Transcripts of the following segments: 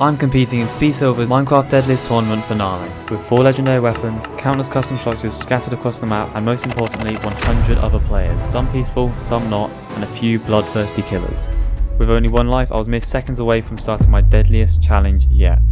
I'm competing in Speed Silver's Minecraft Deadliest Tournament finale, with 4 legendary weapons, countless custom structures scattered across the map, and most importantly 100 other players, some peaceful, some not, and a few bloodthirsty killers. With only 1 life, I was mere seconds away from starting my deadliest challenge yet.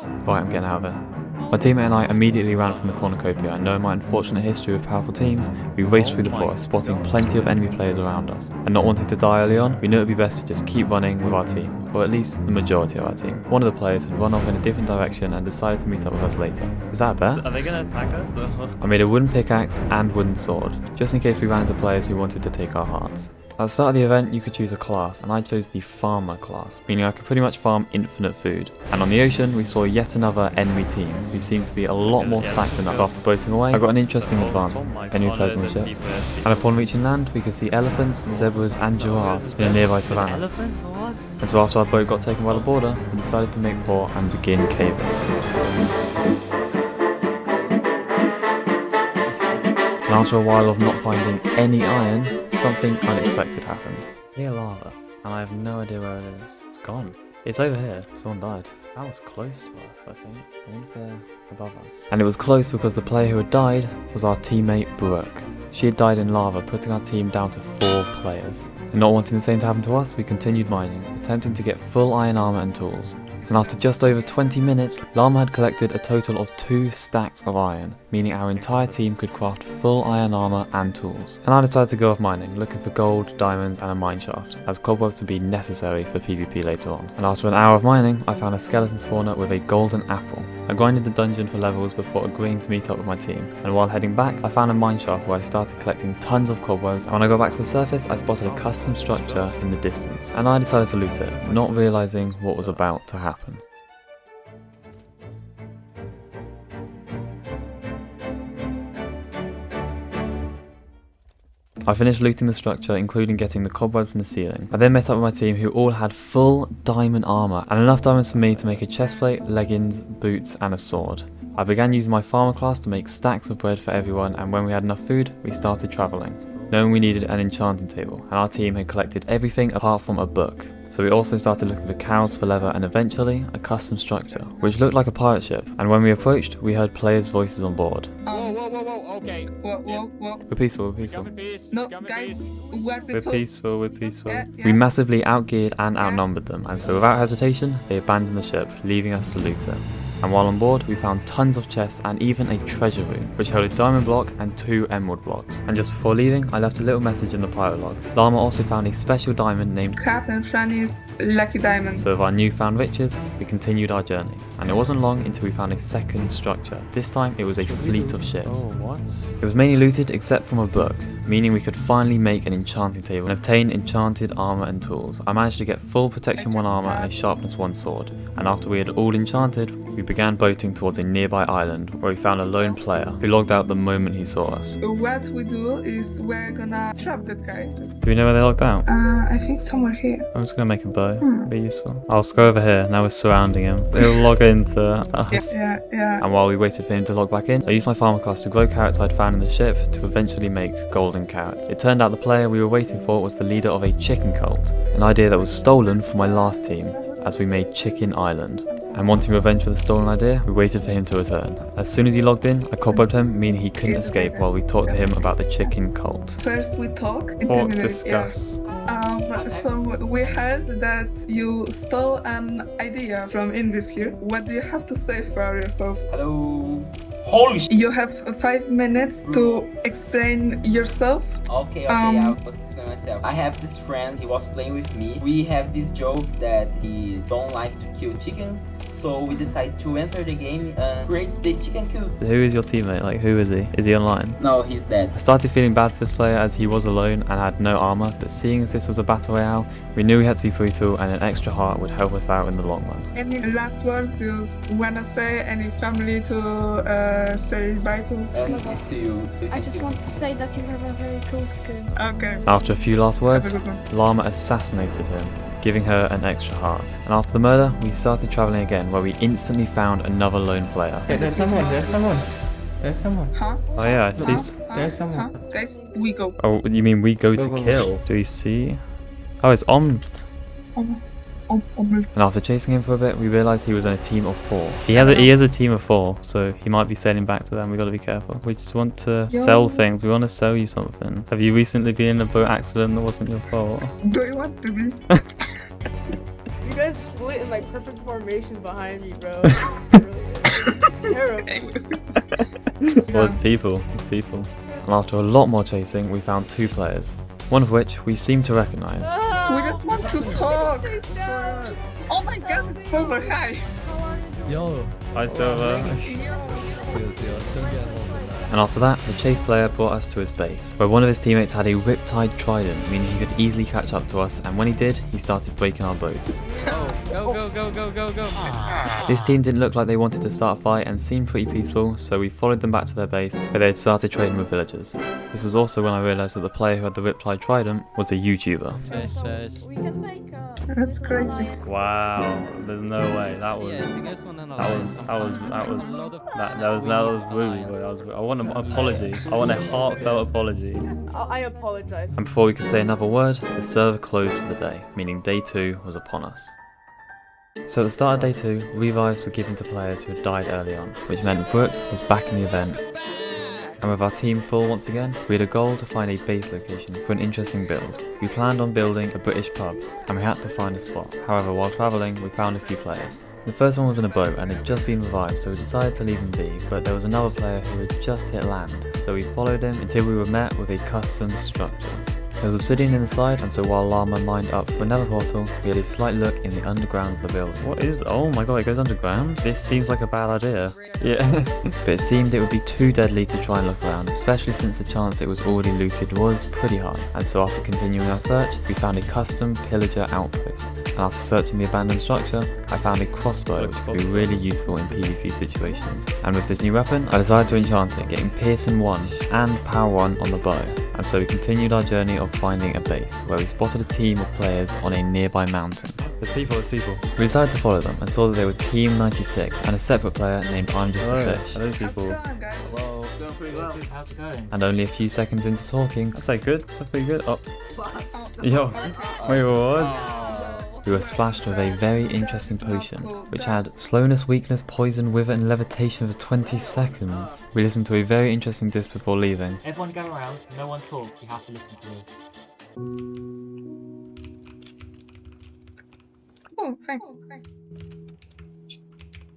Right, I'm getting out of there. My teammate and I immediately ran from the cornucopia, and knowing my unfortunate history with powerful teams, we raced through the forest, spotting plenty of enemy players around us. And not wanting to die early on, we knew it would be best to just keep running with our team, or at least the majority of our team. One of the players had run off in a different direction and decided to meet up with us later. Is that a bet? Are they going to attack us? I made a wooden pickaxe and wooden sword, just in case we ran into players who wanted to take our hearts. At the start of the event, you could choose a class, and I chose the Farmer class, meaning I could pretty much farm infinite food. And on the ocean, we saw yet another enemy team, who seemed to be a lot more stacked than us. After boating away, I got an interesting advance, enemy players on the ship. And upon reaching land, we could see elephants, zebras, and giraffes in a nearby savannah. Elephants? What? And so after our boat got taken by the border, we decided to make port and begin caving. And after a while of not finding any iron, something unexpected happened. Near lava, and I have no idea where it is. It's gone. It's over here. Someone died. That was close to us, I think. I wonder if they're above us. And it was close because the player who had died was our teammate Brooke. She had died in lava, putting our team down to 4 players. And not wanting the same to happen to us, we continued mining, attempting to get full iron armor and tools. And after just over 20 minutes, Llama had collected a total of 2 stacks of iron, meaning our entire team could craft full iron armor and tools. And I decided to go off mining, looking for gold, diamonds and a mineshaft, as cobwebs would be necessary for PvP later on. And after an hour of mining, I found a skeleton spawner with a golden apple. I grinded the dungeon for levels before agreeing to meet up with my team, and while heading back, I found a mineshaft where I started collecting tons of cobwebs, and when I got back to the surface, I spotted a custom structure in the distance, and I decided to loot it, not realising what was about to happen. I finished looting the structure, including getting the cobwebs in the ceiling. I then met up with my team who all had full diamond armor and enough diamonds for me to make a chestplate, leggings, boots and a sword. I began using my farmer class to make stacks of bread for everyone, and when we had enough food, we started travelling, knowing we needed an enchanting table, and our team had collected everything apart from a book. So we also started looking for cows for leather and eventually a custom structure, which looked like a pirate ship, and when we approached, we heard players' voices on board. Whoa, okay. Whoa. We're peaceful, we're peaceful. No, guys, we're peaceful. We're peaceful. Yeah. We massively outgeared and outnumbered them, and so without hesitation, they abandoned the ship, leaving us to loot it. And while on board, we found tons of chests and even a treasure room, which held a diamond block and 2 emerald blocks. And just before leaving, I left a little message in the pirate log. Llama also found a special diamond named Captain Franny's Lucky Diamond. So with our newfound riches, we continued our journey. And it wasn't long until we found a second structure. This time, it was a fleet of ships. Oh, what? It was mainly looted except from a book, meaning we could finally make an enchanting table and obtain enchanted armor and tools. I managed to get full protection 1 armor and a sharpness 1 sword. And after we had all enchanted, we began boating towards a nearby island where we found a lone player who logged out the moment he saw us. What we do is we're gonna trap that guy. Do we know where they logged out? I think somewhere here. I'm just gonna make a bow. Be useful. I'll just go over here. Now we're surrounding him. He'll log into us. Yeah. And while we waited for him to log back in, I used my farmer class to grow carrots I'd found in the ship to eventually make golden carrots. It turned out the player we were waiting for was the leader of a chicken cult, an idea that was stolen from my last team, as we made Chicken Island. And wanting revenge for the stolen idea, we waited for him to return. As soon as he logged in, I cobwebbed him, meaning he couldn't escape while we talked to him about the chicken cult. First we talk. Or discuss. So we heard that you stole an idea from Invis here. What do you have to say for yourself? Hello. Holy sh**. You have 5 minutes to explain yourself. Okay, I will explain myself. I have this friend, he was playing with me. We have this joke that he don't like to kill chickens. So we decided to enter the game and create the chicken coop. Who is your teammate? Like, who is he? Is he online? No, he's dead. I started feeling bad for this player as he was alone and had no armor, but seeing as this was a battle royale, we knew we had to be brutal and an extra heart would help us out in the long run. Any last words you wanna say? Any family to say bye to? And this to you. I just want to say that you have a very cool skin. Okay. After a few last words, Have a good one. Llama assassinated him, giving her an extra heart. And after the murder, we started traveling again, where we instantly found another lone player. There's someone. Huh? Oh yeah, I see. There's someone. Huh? Guys, we go. Oh, you mean we go to Go. kill? Do we see? Oh, it's on. Oh, on And after chasing him for a bit, we realised he was in a team of 4. He has a team of 4, so he might be sailing back to them. We got to be careful. We just want to sell things. We want to sell you something. Have you recently been in a boat accident that wasn't your fault? Do you want to be? You guys split in like perfect formation behind me, bro. It's terrible. Well, it's people. It's people. And after a lot more chasing, we found 2 players. One of which we seem to recognise. We just want to talk. Oh my god, it's Silver. Hi. Yo. Hi, Silver. Yo. And after that, the chase player brought us to his base, where one of his teammates had a Riptide Trident, meaning he could easily catch up to us, and when he did, he started breaking our boats. Go. This team didn't look like they wanted to start a fight and seemed pretty peaceful, so we followed them back to their base, where they had started trading with villagers. This was also when I realised that the player who had the Riptide Trident was a YouTuber. We can make a... That's crazy. Wow, there's no way. That was rude. I want an apology. I want a heartfelt apology. I apologize. And before we could say another word, the server closed for the day, meaning day 2 was upon us. So at the start of day 2, revives were given to players who had died early on, which meant Brooke was back in the event. And with our team full once again, we had a goal to find a base location for an interesting build. We planned on building a British pub, and we had to find a spot. However, while travelling, we found a few players. The first one was in a boat and had just been revived, so we decided to leave him be, but there was another player who had just hit land, so we followed him until we were met with a custom structure. There was obsidian in the side, and so while Llama mined up for another portal, we had a slight look in the underground of the building. What is that? Oh my god, it goes underground? This seems like a bad idea. Yeah. But it seemed it would be too deadly to try and look around, especially since the chance it was already looted was pretty high. And so after continuing our search, we found a custom pillager outpost. And after searching the abandoned structure, I found a crossbow, which could be really useful in PvP situations. And with this new weapon, I decided to enchant it, getting Pearson 1 and Power 1 on the bow. And so we continued our journey of finding a base, where we spotted a team of players on a nearby mountain. There's people. We decided to follow them and saw that they were Team 96 and a separate player named I'm Just a Fish. How's it going, guys? Hello. Going pretty well. How's it going? And only a few seconds into talking, I'd say good, that's pretty good. Oh, Oh, yo, wait, what? Oh. We were splashed with a very interesting potion, which had slowness, weakness, poison, wither and levitation for 20 seconds. We listened to a very interesting disc before leaving. Everyone go around. No one talk. You have to listen to this. Oh, thanks.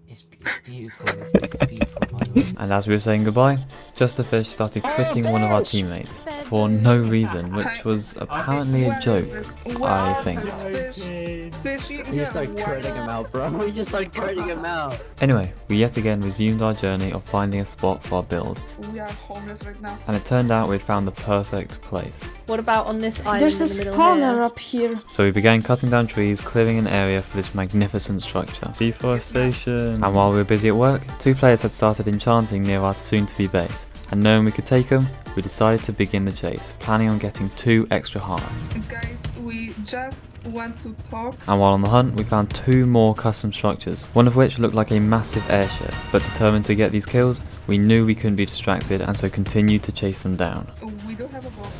It's beautiful. This is beautiful, by the way. And as we were saying goodbye, Just a Fish started critting one of our teammates for no reason, which was apparently a joke, I think. We just started critting him out, bro. We just started critting him out. Anyway, we yet again resumed our journey of finding a spot for our build, We are homeless right now. and it turned out we'd found the perfect place. What about on this island There's a in the middle spawner here? up here. So we began cutting down trees, clearing an area for this magnificent structure. Deforestation. And while we were busy at work, 2 players had started enchanting near our soon-to-be base, and knowing we could take them, we decided to begin the chase, planning on getting 2 extra hearts. Guys, we just want to talk. And while on the hunt, we found 2 more custom structures, one of which looked like a massive airship, but determined to get these kills, we knew we couldn't be distracted and so continued to chase them down. We do have a boat.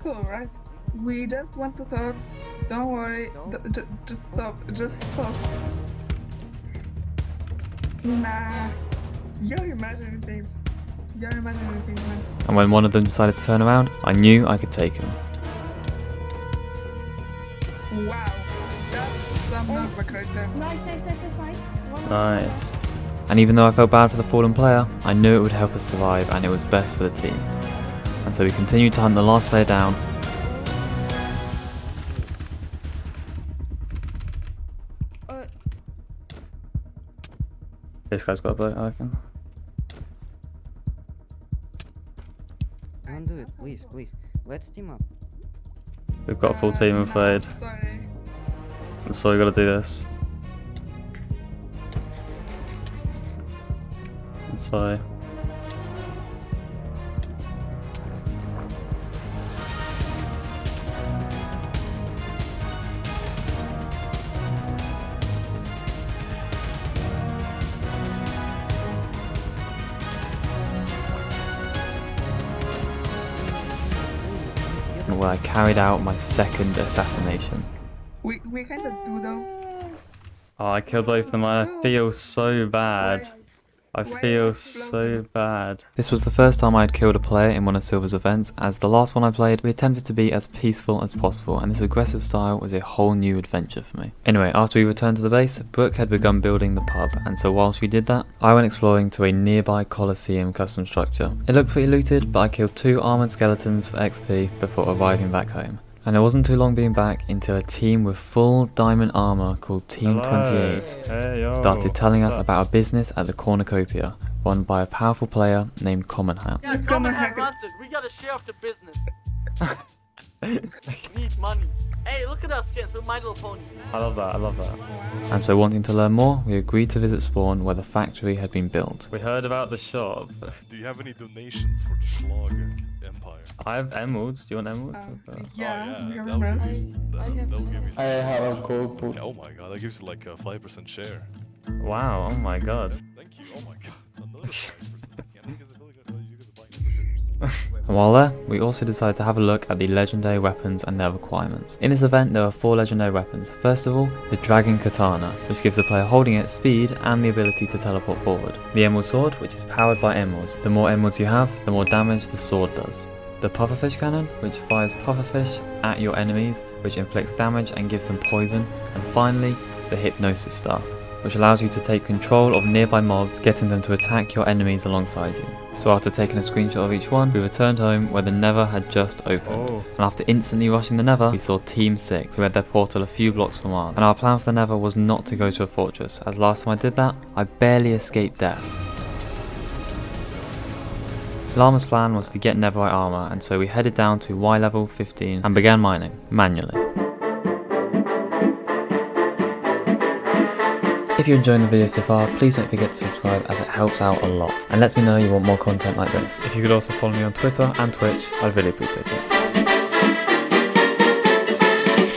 Cool, right? We just want to talk. Don't worry. Just stop. Just stop. Nah. You're imagining things. Man. And when one of them decided to turn around, I knew I could take him. Wow. That's some knockback right there. Nice. Nice. And even though I felt bad for the fallen player, I knew it would help us survive and it was best for the team. And so we continued to hunt the last player down. This guy's got a boat, I reckon. Don't do it, please. Let's team up. We've got a full team of played. Sorry. So we gotta do this. I'm sorry. Where I carried out my second assassination. We kind of do though. Oh, I killed both of them. I feel so bad. I feel so bad. This was the first time I had killed a player in one of Silver's events, as the last one I played, we attempted to be as peaceful as possible, and this aggressive style was a whole new adventure for me. Anyway, after we returned to the base, Brooke had begun building the pub, and so while she did that, I went exploring to a nearby Colosseum custom structure. It looked pretty looted, but I killed 2 armoured skeletons for XP before arriving back home. And it wasn't too long being back until a team with full diamond armor called Team 28 started telling us about a business at the Cornucopia, run by a powerful player named Common Hat. Yeah, Common Hat runs it. We gotta share of the business. Need money. Hey, look at our skins with My Little Pony. I love that, I love that. And so wanting to learn more, we agreed to visit Spawn where the factory had been built. We heard about the shop. Do you have any donations for the Schlag Empire? I have emeralds. Do you want emeralds? Yeah, we have that would emeralds. give me some. I have a gold. Oh my god, that gives you like a 5% share. Wow, oh my god. Thank you. Oh my god, another 5%. Yeah, you guys are really good. You guys are buying shares. And while there, we also decided to have a look at the legendary weapons and their requirements. In this event, there are 4 legendary weapons. First of all, the Dragon Katana, which gives the player holding it speed and the ability to teleport forward. The Emerald Sword, which is powered by emeralds. The more emeralds you have, the more damage the sword does. The Pufferfish Cannon, which fires pufferfish at your enemies, which inflicts damage and gives them poison. And finally, the Hypnosis Staff, which allows you to take control of nearby mobs, getting them to attack your enemies alongside you. So after taking a screenshot of each one, we returned home where the Nether had just opened. And after instantly rushing the Nether, we saw Team 6, who had their portal a few blocks from ours. And our plan for the Nether was not to go to a fortress, as last time I did that, I barely escaped death. Llama's plan was to get netherite armor, and so we headed down to Y level 15 and began mining, manually. If you're enjoying the video so far, please don't forget to subscribe as it helps out a lot and lets me know you want more content like this. If you could also follow me on Twitter and Twitch, I'd really appreciate it.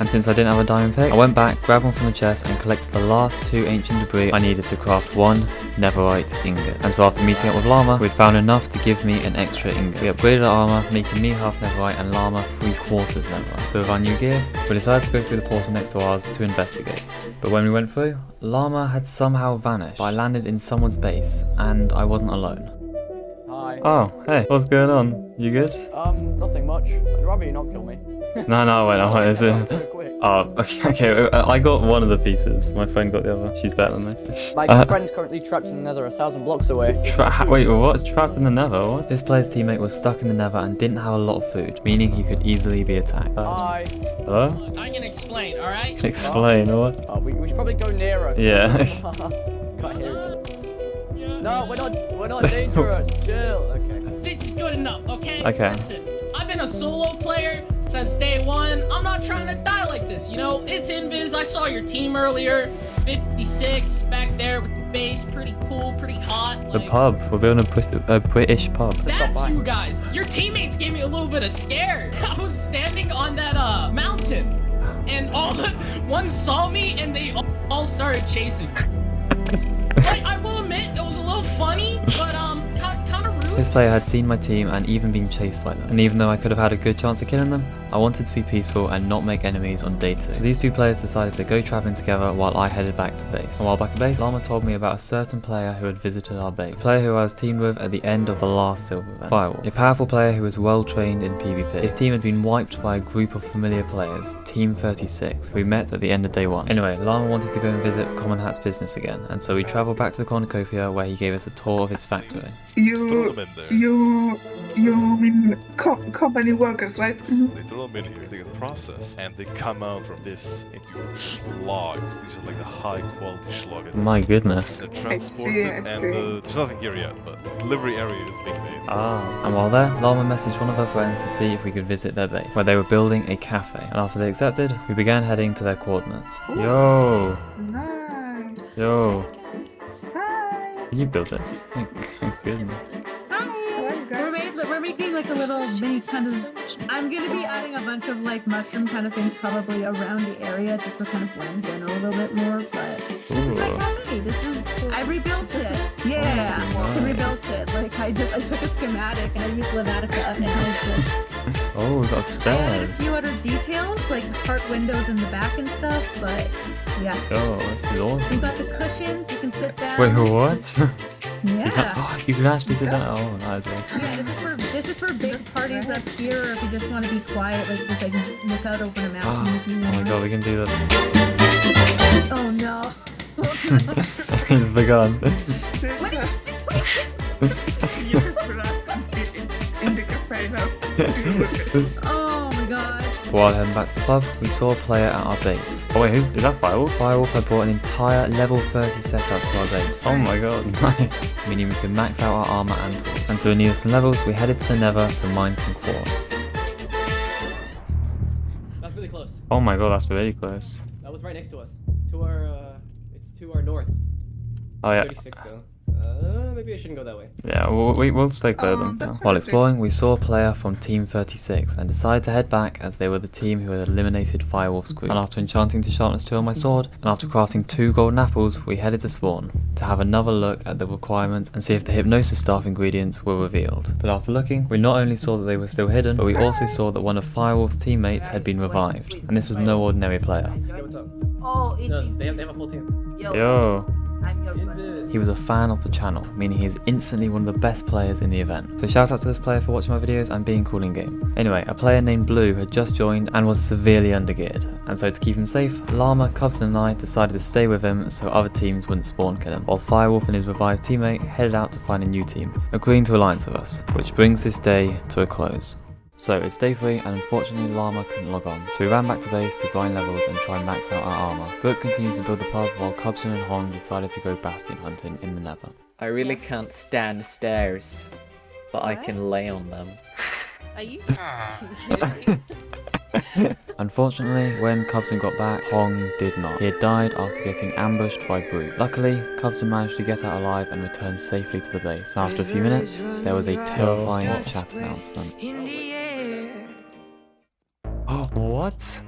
And since I didn't have a diamond pick, I went back, grabbed one from the chest and collected the last 2 ancient debris I needed to craft 1 netherite ingot. And so after meeting up with Llama, we'd found enough to give me an extra ingot. We upgraded our armor, making me half netherite and Llama 3/4 netherite. So with our new gear, we decided to go through the portal next to ours to investigate. But when we went through, Llama had somehow vanished, but I landed in someone's base and I wasn't alone. Hi. Oh, hey, what's going on? You good? Nothing much. I'd rather you not kill me. No, wait, is it? So quick. Oh, okay, I got one of the pieces. My friend got the other. She's better than me. My friend's currently trapped in the Nether 1,000 blocks away. Wait, what? Trapped in the Nether? What? This player's teammate was stuck in the Nether and didn't have a lot of food, meaning he could easily be attacked. Hi. Hello? I can explain, alright? Explain, what? We should probably go nearer. Yeah. Can't hear it. No, we're not dangerous. Chill. Okay. This is good enough, okay? Okay. Listen, I've been a solo player since day 1. I'm not trying to die like this, you know? It's Invis. I saw your team earlier. 56 back there with the base. Pretty cool, pretty hot. The pub. We're building a British pub. That's you guys. Your teammates gave me a little bit of scare. I was standing on that mountain, and one saw me, and they all started chasing me. Like, I will admit, it was a little funny, but kind of rude. This player had seen my team and even been chased by them. And even though I could have had a good chance of killing them, I wanted to be peaceful and not make enemies on day 2. So these 2 players decided to go traveling together while I headed back to base. And while back at base, Llama told me about a certain player who had visited our base. A player who I was teamed with at the end of the last silver event. Firewall. A powerful player who was well trained in PvP. His team had been wiped by a group of familiar players, Team 36. We met at the end of day 1. Anyway, Llama wanted to go and visit Common Hat's business again. And so we travelled back to the Cornucopia where he gave us a tour of his factory. You mean company workers, right? They throw them in here, they get processed, and they come out from this into schlogs. These are like the high quality schlogs. My goodness. They're transported, and there's nothing here yet, but the delivery area is being made. And while there, Llama messaged one of her friends to see if we could visit their base, where they were building a cafe. And after they accepted, we began heading to their coordinates. Yo! Nice. Yo! Hi. Can you build this? Oh goodness. We're making like a little mini kind of. I'm gonna be adding a bunch of like mushroom kind of things probably around the area just so it kind of blends in a little bit more. But this is my cafe. This is I rebuilt it. Yeah, I rebuilt it. Like I took a schematic and I used Lavatica and I was just Oh, we've got I added a stairs. few other details, like the part windows in the back and stuff, but yeah. Oh, this is We've awesome. got the cushions, you can sit down. Wait, what? Yeah. You can actually sit down. Oh, that is awesome. Yeah, this is for big parties up here, or if you just want to be quiet, like just like look out over the mountain. if you Oh my want. god, we can do that. Oh no. It's begun. In the cafe now. Oh my god. While heading back to the pub, we saw a player at our base. Oh wait, is that Firewolf? Firewolf had brought an entire level 30 setup to our base. Oh my god, nice. Meaning we could max out our armor and tools. And so we needed some levels, we headed to the Nether to mine some quartz. That's really close. Oh my god, that's really close. That was right next to us. To our, it's to our north. Oh yeah. 36 though. Maybe I shouldn't go that way. Yeah, we'll stay clear of them. that's While 36. exploring, we saw a player from Team 36 and decided to head back as they were the team who had eliminated Firewolf's group. And after enchanting to sharpness 2 on my sword, and after crafting 2 golden apples, we headed to spawn to have another look at the requirements and see if the hypnosis staff ingredients were revealed. But after looking, we not only saw that they were still hidden, but we also saw that one of Firewolf's teammates had been revived. And this was no ordinary player. Yo, what's up? Oh, it's No, they have a full team. Yo! I'm your friend. He was a fan of the channel, meaning he is instantly one of the best players in the event. So shout out to this player for watching my videos and being cool in game. Anyway, a player named Blue had just joined and was severely undergeared. And so to keep him safe, Llama, Cubs and I decided to stay with him so other teams wouldn't spawn kill him, while Firewolf and his revived teammate headed out to find a new team, agreeing to alliance with us, which brings this day to a close. So it's day 3 and unfortunately Llama couldn't log on, so we ran back to base to grind levels and try and max out our armor. Brooke continued to build the pub while Cubson and Hong decided to go bastion hunting in the Nether. I really can't stand stairs, but I can lay on them. Are you? Unfortunately, when Cubson got back, Hong did not. He had died after getting ambushed by brutes. Luckily, Cubson managed to get out alive and return safely to the base. After a few minutes, there was a terrifying chat announcement. Oh, what?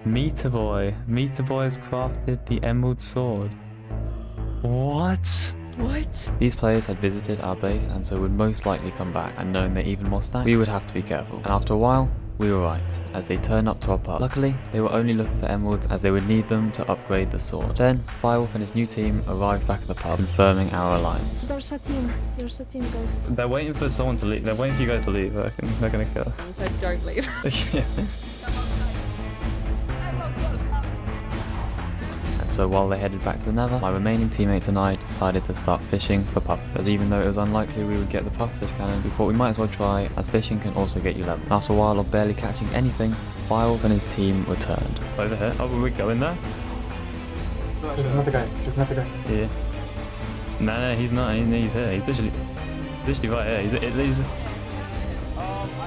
Meter Boy. Meter Boy has crafted the Emerald Sword. What? What? These players had visited our base and so would most likely come back, and knowing they're even more stacked, we would have to be careful. And after a while, we were right, as they turned up to our pub. Luckily, they were only looking for emeralds as they would need them to upgrade the sword. Then, Firewolf and his new team arrived back at the pub, confirming our alliance. There's a team, guys. They're waiting for someone to leave. They're waiting for you guys to leave. I reckon they're gonna kill. So don't leave. Yeah. So while they headed back to the Nether, my remaining teammates and I decided to start fishing for pufferfish. As even though it was unlikely we would get the pufferfish cannon, we thought we might as well try, as fishing can also get you level. After a while of barely catching anything, Firewolf and his team returned. Over here? Oh, were we going there? There's another guy. Yeah. No, he's not. He's here. He's literally right here. He's I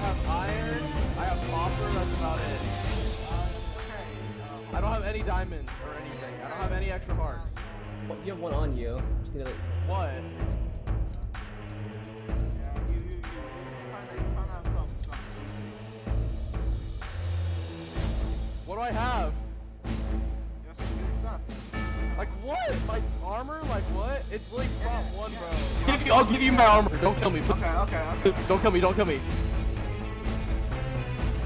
have iron, I have copper, that's about it. I don't have any diamonds or anything. I don't have any extra hearts. Well, you have one on you. Just need to... What? You kinda have some. What do I have? Yes, good stuff. Like what? My armor? Like what? It's like prop 1, bro. I'll give you my armor. Don't kill me. Okay. Don't kill me.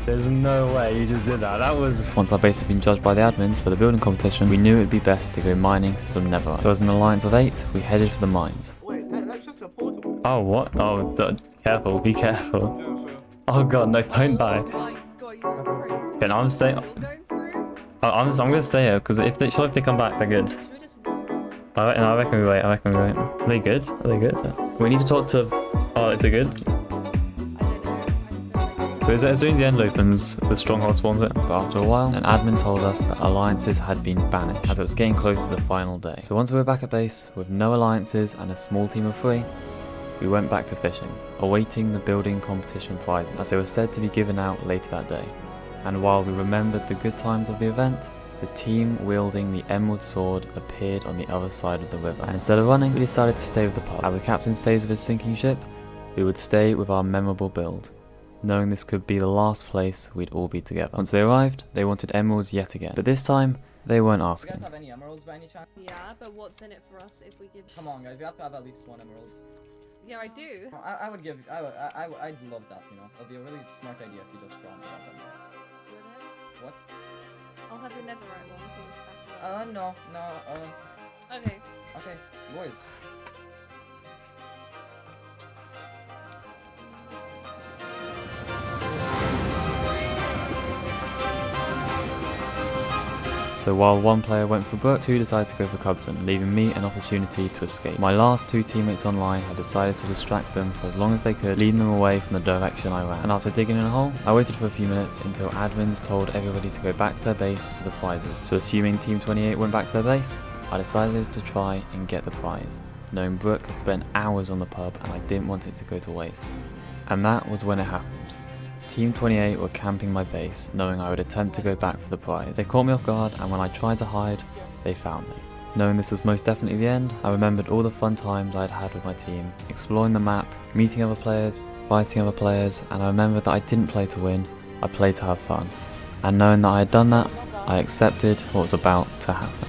There's no way you just did that. That was... Once our base had been judged by the admins for the building competition, we knew it would be best to go mining for some netherite. So as an alliance of 8, we headed for the mines. Wait, that's just a portable. Oh, what? Oh, careful. Be careful. Oh god, no, don't die. Oh my god, you're crazy. Okay, no, I'm staying... I'm gonna stay here, because if they come back, they're good. I reckon we wait. Are they good? We need to talk to... Oh, is it good? Because as soon as the end opens, the stronghold spawns it. But after a while, an admin told us that alliances had been banished, as it was getting close to the final day. So once we were back at base, with no alliances and a small team of 3, we went back to fishing, awaiting the building competition prizes, as they were said to be given out later that day. And while we remembered the good times of the event, the team wielding the Emerald Sword appeared on the other side of the river. And instead of running, we decided to stay with the pub. As the captain stays with his sinking ship, we would stay with our memorable build, knowing this could be the last place we'd all be together. Once they arrived, they wanted emeralds yet again, but this time, they weren't asking. You guys have any emeralds by any chance? Yeah, but what's in it for us if we give... Come on guys, you have to have at least 1 emerald. Yeah, I do. I would give. I'd love that. You know, it'd be a really smart idea if you just ground it up. What? I'll have your netherite one. Please. No. Okay. Okay, boys. So while one player went for Brook, two decided to go for Cubsman, leaving me an opportunity to escape. My last two teammates online had decided to distract them for as long as they could, leading them away from the direction I ran. And after digging in a hole, I waited for a few minutes until admins told everybody to go back to their base for the prizes. So assuming Team 28 went back to their base, I decided to try and get the prize, knowing Brook had spent hours on the pub and I didn't want it to go to waste. And that was when it happened. Team 28 were camping my base, knowing I would attempt to go back for the prize. They caught me off guard, and when I tried to hide, they found me. Knowing this was most definitely the end, I remembered all the fun times I'd had with my team, exploring the map, meeting other players, fighting other players, and I remembered that I didn't play to win, I played to have fun. And knowing that I had done that, I accepted what was about to happen.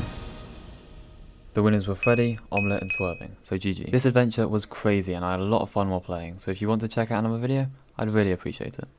The winners were Freddy, Omelette and Swerving, so GG. This adventure was crazy and I had a lot of fun while playing, so if you want to check out another video, I'd really appreciate it.